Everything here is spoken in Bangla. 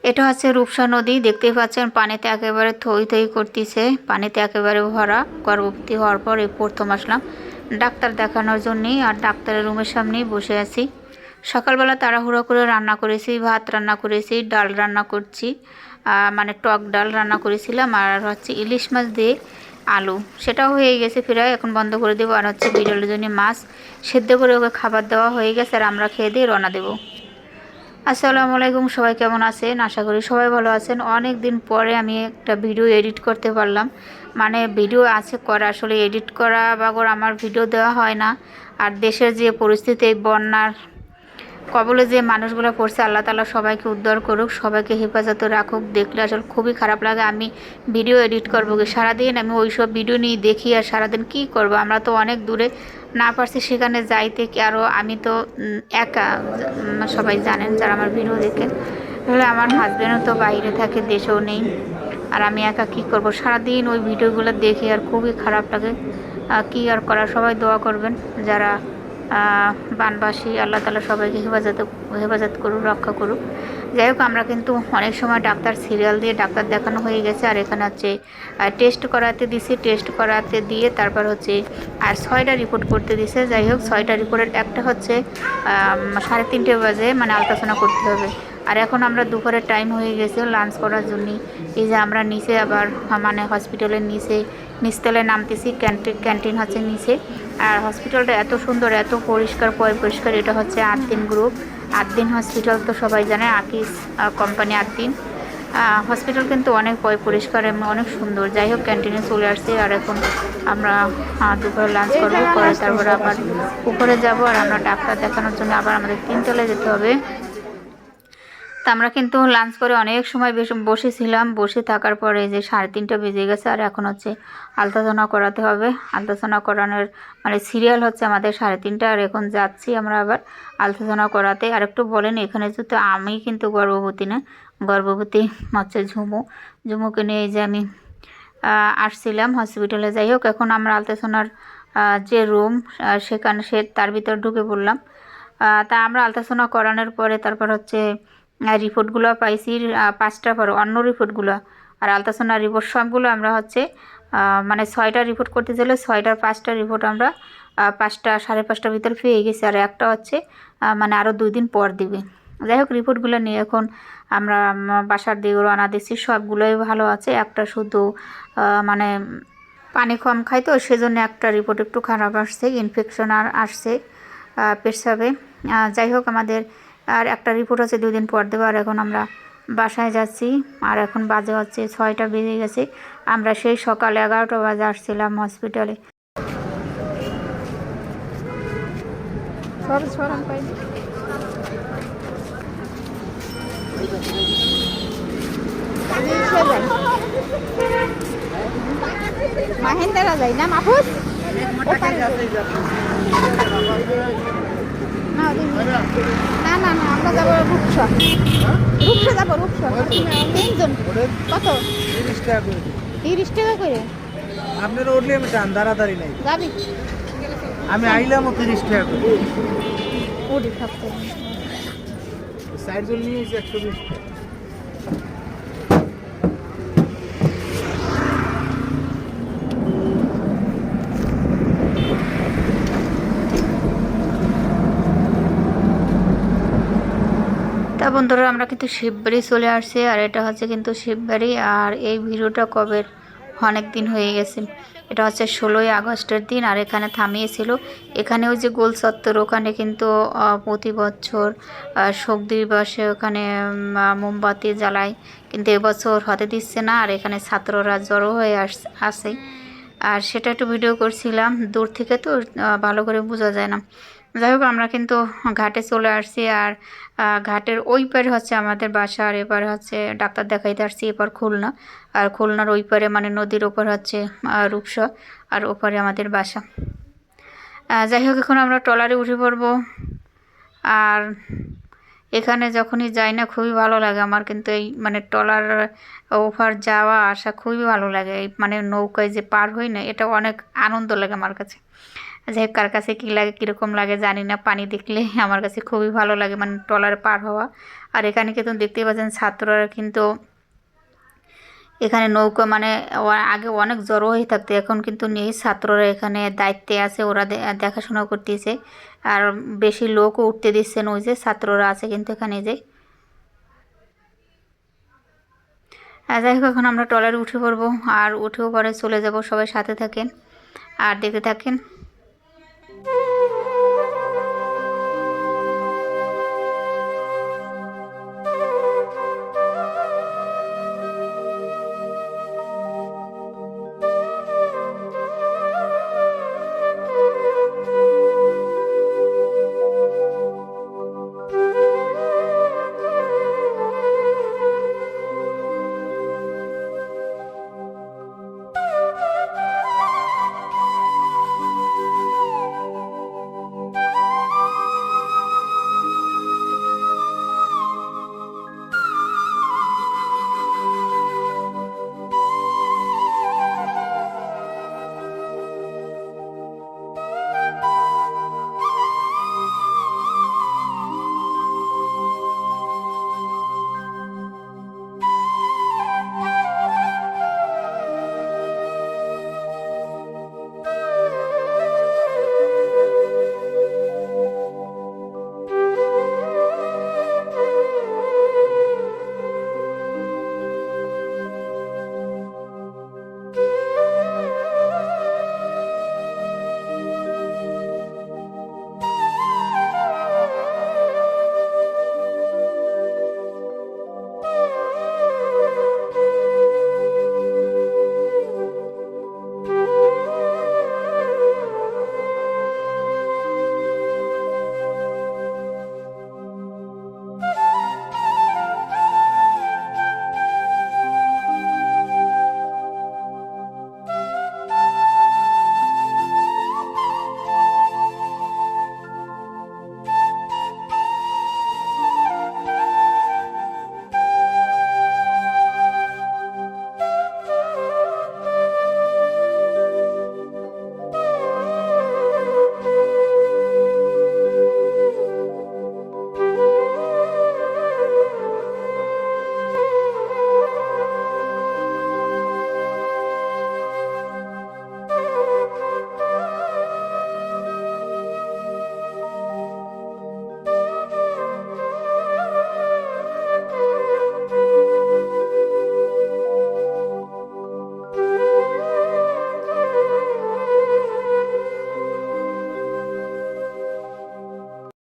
এটা হচ্ছে রূপসা নদী, দেখতেই পাচ্ছেন পানিতে একেবারে থই থই করতেছে, পানিতে একেবারে ভরা। গর্ভবতী হওয়ার পর এই প্রথম আসলাম ডাক্তার দেখানোর জন্যই, আর ডাক্তারের রুমের সামনেই বসে আছি। সকালবেলা তাড়াহুড়ো করে রান্না করেছি, ভাত রান্না করেছি, ডাল রান্না করছি, মানে টক ডাল রান্না করেছিলাম, আর হচ্ছে ইলিশ মাছ দিয়ে আলু, সেটাও হয়ে গেছে প্রায়। এখন বন্ধ করে দেবো। আর হচ্ছে বিড়ালের জন্য মাছ সেদ্ধ করে ওকে খাবার দেওয়া হয়ে গেছে, আর আমরা খেয়ে দিয়ে রওনা দেবো। আসসালামু আলাইকুম, সবাই কেমন আছেন? আশা করি সবাই ভালো আছেন। অনেক দিন পরে আমি একটা ভিডিও এডিট করতে পারলাম। মানে ভিডিও আছে করা, আসলে এডিট করা বাগর আমার ভিডিও দেওয়া হয় না। আর দেশের যে পরিস্থিতি, বন্যার কবলে যে মানুষগুলো পড়ছে, আল্লাহ তাআলা সবাইকে উদ্ধার করুক, সবাইকে হেফাজতে রাখুক। দেখলে আসলে খুবই খারাপ লাগে। আমি ভিডিও এডিট করবো কি সারাদিন? আমি ওই সব ভিডিও নিয়ে দেখি, আর সারাদিন কি করব? আমরা তো অনেক দূরে, না পারছি সেখানে যাইতে। আরও আমি তো একা, সবাই জানেন যারা আমার ভিডিও দেখেন। তাহলে আমার হাজব্যান্ডও তো বাইরে থাকে, দেশেও নেই, আর আমি একা কি করব? সারাদিন ওই ভিডিওগুলো দেখি, আর খুবই খারাপ লাগে। কি আর করা, সবাই দোয়া করবেন যারা বানবাসী। আল্লাহ তাআলা সবাইকে হেফাজত করুক, রক্ষা করুক। যাই হোক, আমরা কিন্তু অনেক সময় ডাক্তার সিরিয়াল দিয়ে ডাক্তার দেখানো হয়ে গেছে। আর এখানে হচ্ছে টেস্ট করাতে দিছি, টেস্ট করাতে দিয়ে তারপর হচ্ছে আর 6টা রিপোর্ট করতে দিছে। যাই হোক, 6টা রিপোর্টের একটা হচ্ছে 3:30 বাজে, মানে আলট্রাসাউন্ড করতে হবে। আর এখন আমরা দুপুরের টাইম হয়ে গেছে লাঞ্চ করার জন্য। এই যে আমরা নিচে আবার, মানে হসপিটালের নিচতলায় নামতেছি। ক্যান্টিন হচ্ছে নিচে। আর হসপিটালটা এত সুন্দর, এত পরিষ্কার পরিষ্কার। এটা হচ্ছে আদ্দিন গ্রুপ, আদ্দিন হসপিটাল, তো সবাই জানে, আকিস কোম্পানি আদ্দিন হসপিটাল। কিন্তু অনেক পরিষ্কার এবং অনেক সুন্দর। যাই হোক, ক্যান্টিনে চলে আসছি। আর এখন আমরা দুপুরে লাঞ্চ করবো, পরে তারপরে আবার উপরে যাব। আর আমরা ডাক্তার দেখানোর জন্য আবার আমাদের 3 তলায় যেতে হবে। তা আমরা কিন্তু লাঞ্চ করে অনেক সময় বসেছিলাম। বসে থাকার পরে যে 3:30 বেজে গেছে, আর এখন হচ্ছে আলট্রাসাউন্ড করাতে হবে। আলট্রাসাউন্ড করানোর মানে সিরিয়াল হচ্ছে আমাদের 3:30। আর এখন যাচ্ছি আমরা আবার আলট্রাসাউন্ড করাতে। আর একটু বলেন, এখানে যেহেতু আমি কিন্তু গর্ভবতী না, গর্ভবতী হচ্ছে ঝুমুকে নিয়ে যে আমি আসছিলাম হসপিটালে। যাই হোক, এখন আমরা আলট্রাসাউন্ডের যে রুম সেখানে তার ভিতর ঢুকে পড়লাম। তা আমরা আলট্রাসাউন্ড করানোর পরে তারপর হচ্ছে রিপোর্টগুলো পাইছি, 5টা পর অন্য রিপোর্টগুলো। আর আলট্রাসাউন্ড রিপোর্ট সবগুলো আমরা হচ্ছে মানে 6টা রিপোর্ট করতে চাইলে 6টার 5টা রিপোর্ট আমরা 5টা 5:30টার ভিতর পেয়ে গেছি। আর একটা হচ্ছে মানে আরও 2 দিন পর দিবে। যাই হোক, রিপোর্টগুলো নিয়ে এখন আমরা বাসার দিকে রওনা দিচ্ছি। সবগুলোই ভালো আছে, একটা শুধু মানে পানি কম খাই, তো সেজন্য একটা রিপোর্ট একটু খারাপ আসছে, ইনফেকশন আর আসছে পেশাবে। যাই হোক, আমাদের আর একটা রিপোর্ট আছে 2 দিন পর দেবো। আর এখন আমরা বাসায় যাচ্ছি। আর এখন বাজে হচ্ছে 6টা বেজে গেছে। আমরা সেই সকাল 11টা বাজে আসছিলাম হসপিটালে। মাহেন্দ্রা যাই না মাহফুজ, না না না, আমরা যাবো রূপসা। যাবো রূপসা। তিনজন কত? 30 টাকা করে। আপনার উঠলে আমি টান দাঁড়াদাঁড়ি নাই যাবি? আমি আইলাম 30 টাকা করে। ওটি থাকতে সাইড জল নিয়ে এসে 120 টাকা। তা বন্ধুরা, আমরা কিন্তু শিববাড়ি চলে আসছি। আর এটা হচ্ছে কিন্তু শিববাড়ি। আর এই ভিডিওটা কবে অনেক দিন হয়ে গেছে। এটা হচ্ছে 16ই আগস্টের দিন। আর এখানে থামিয়েছিল, এখানে ওই যে গোল চত্বর, ওখানে কিন্তু প্রতি বছর শোক দিবসে ওখানে মোমবাতি জ্বালায়, কিন্তু এবছর হতে দিচ্ছে না। আর এখানে ছাত্ররা জড়ো হয়ে আসে। আর সেটা একটু ভিডিও করছিলাম, দূর থেকে তো ভালো করে বোঝা যায় না। যাই হোক, আমরা কিন্তু ঘাটে চলে আসছি। আর ঘাটের ওই পারে হচ্ছে আমাদের বাসা, আর এপারে হচ্ছে ডাক্তার দেখাইতে আসছি। এপার খুলনা, আর খুলনার ওই পারে মানে নদীর ওপর হচ্ছে রূপসা, আর ওপারে আমাদের বাসা। যাই হোক, এখন আমরা ট্রলারে উঠে পড়বো। আর এখানে যখনই যাই না খুবই ভালো লাগে আমার, কিন্তু এই মানে ট্রলার ওপার যাওয়া আসা খুবই ভালো লাগে। এই মানে নৌকায় যে পার হই না, এটা অনেক আনন্দ লাগে আমার কাছে। যাই হোক, কার কাছে কী লাগে কীরকম লাগে জানি না, পানি দেখলে আমার কাছে খুবই ভালো লাগে, মানে ট্রলারে পার হওয়া। আর এখানে কিন্তু দেখতেই পাচ্ছেন ছাত্ররা কিন্তু এখানে নৌকা মানে আগে অনেক জড়ো হয়ে থাকতো, এখন কিন্তু নেই, ছাত্ররা এখানে দায়িত্বে আছে, ওরা দেখাশোনা করতেছে। আর বেশি লোকও উঠতে দিচ্ছেন, ওই যে ছাত্ররা আছে কিন্তু এখানে যে। যাই হোক, এখন আমরা ট্রলারে উঠে পড়বো, আর উঠেও পরে চলে যাব, সবাই সাথে থাকেন আর দেখতে থাকেন।